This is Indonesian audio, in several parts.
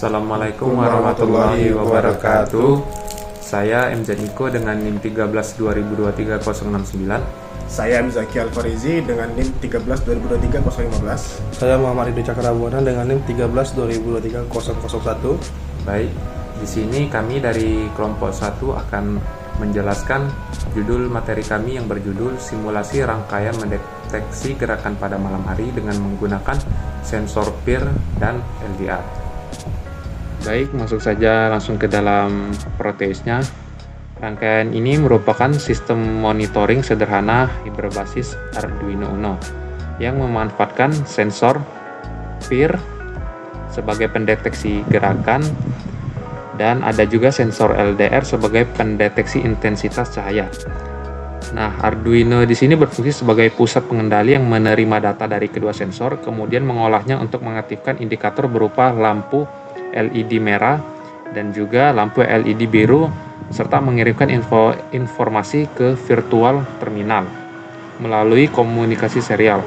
Assalamualaikum warahmatullahi wabarakatuh. Saya MZ Niko dengan NIM 13 2023 069. Saya Mzaki Alfarizi dengan NIM 13 2023 015. Saya Muhammad Ridho Cakrabuana dengan NIM 13 2023 001. Baik, di sini kami dari kelompok 1 akan menjelaskan judul materi kami yang berjudul Simulasi Rangkaian Mendeteksi Gerakan pada Malam Hari dengan menggunakan sensor PIR dan LDR. Baik, masuk saja langsung ke dalam Proteusnya. Rangkaian ini merupakan sistem monitoring sederhana berbasis Arduino Uno yang memanfaatkan sensor PIR sebagai pendeteksi gerakan dan ada juga sensor LDR sebagai pendeteksi intensitas cahaya. Nah, Arduino di sini berfungsi sebagai pusat pengendali yang menerima data dari kedua sensor, kemudian mengolahnya untuk mengaktifkan indikator berupa lampu LED merah dan juga lampu LED biru, serta mengirimkan informasi ke virtual terminal melalui komunikasi serial.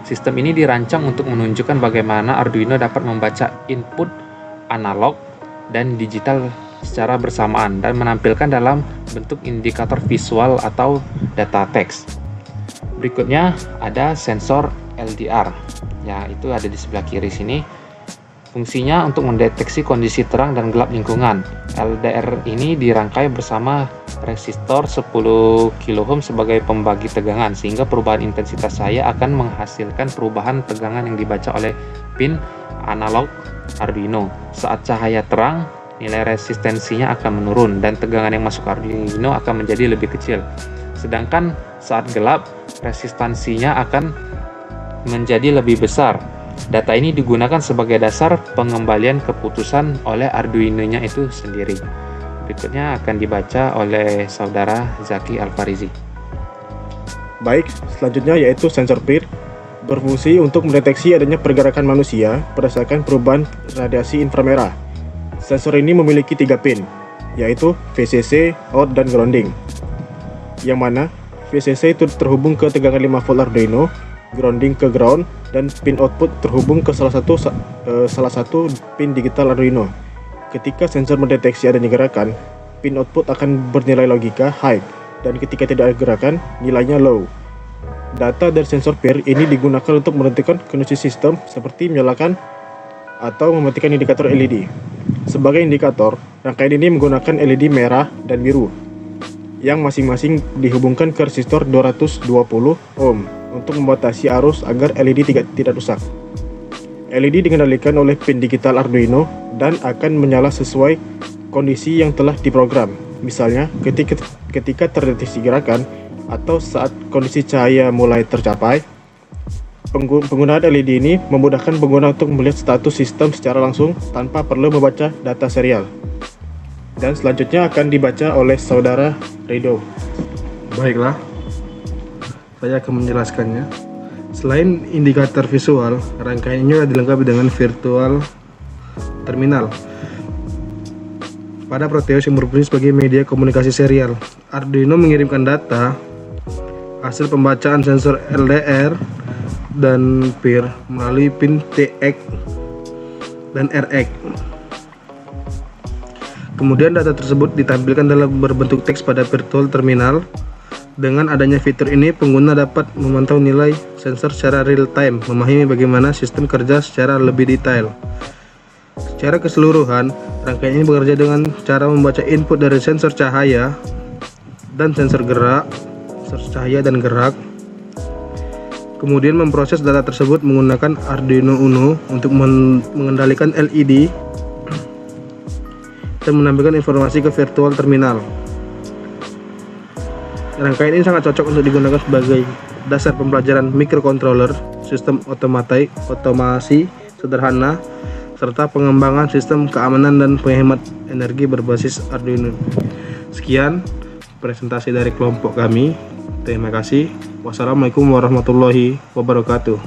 Sistem ini dirancang untuk menunjukkan bagaimana Arduino dapat membaca input analog dan digital secara bersamaan dan menampilkan dalam bentuk indikator visual atau data teks. Berikutnya ada sensor LDR, ya itu ada di sebelah kiri sini. Fungsinya untuk mendeteksi kondisi terang dan gelap lingkungan. LDR ini dirangkai bersama resistor 10 kΩ sebagai pembagi tegangan, sehingga perubahan intensitas cahaya akan menghasilkan perubahan tegangan yang dibaca oleh pin analog Arduino. Saat cahaya terang, nilai resistensinya akan menurun dan tegangan yang masuk Arduino akan menjadi lebih kecil. Sedangkan saat gelap, resistansinya akan menjadi lebih besar. Data ini digunakan sebagai dasar pengembalian keputusan oleh Arduino-nya itu sendiri. Berikutnya akan dibaca oleh saudara Zaki Alfarizi. Baik, selanjutnya yaitu sensor PIR berfungsi untuk mendeteksi adanya pergerakan manusia berdasarkan perubahan radiasi inframerah. Sensor ini memiliki 3 pin, yaitu VCC, out, dan grounding. Yang mana VCC itu terhubung ke tegangan 5 volt Arduino, grounding ke ground, dan pin output terhubung ke salah satu pin digital Arduino. Ketika sensor mendeteksi adanya gerakan, pin output akan bernilai logika high, dan ketika tidak ada gerakan, nilainya low. Data dari sensor PIR ini digunakan untuk menentukan kondisi sistem seperti menyalakan atau mematikan indikator LED. Sebagai indikator, rangkaian ini menggunakan LED merah dan biru yang masing-masing dihubungkan ke resistor 220 ohm untuk membatasi arus agar LED tidak rusak. LED dikendalikan oleh pin digital Arduino dan akan menyala sesuai kondisi yang telah diprogram. Misalnya, ketika terdeteksi gerakan atau saat kondisi cahaya mulai tercapai. Penggunaan LED ini memudahkan pengguna untuk melihat status sistem secara langsung tanpa perlu membaca data serial. Dan selanjutnya akan dibaca oleh saudara Ridho. Baiklah, saya akan menjelaskannya. Selain indikator visual, rangkaian ini dilengkapi dengan virtual terminal. Pada Proteus yang berfungsi sebagai media komunikasi serial, Arduino mengirimkan data hasil pembacaan sensor LDR dan PIR melalui pin TX dan RX. Kemudian data tersebut ditampilkan dalam berbentuk teks pada virtual terminal. Dengan adanya fitur ini, pengguna dapat memantau nilai sensor secara real time, memahami bagaimana sistem kerja secara lebih detail. Secara keseluruhan, rangkaian ini bekerja dengan cara membaca input dari sensor cahaya dan sensor gerak, kemudian memproses data tersebut menggunakan Arduino Uno untuk mengendalikan LED dan menampilkan informasi ke virtual terminal. Rangkaian ini sangat cocok untuk digunakan sebagai dasar pembelajaran microcontroller, sistem otomasi sederhana, serta pengembangan sistem keamanan dan penghemat energi berbasis Arduino. Sekian presentasi dari kelompok kami. Terima kasih. Wassalamualaikum warahmatullahi wabarakatuh.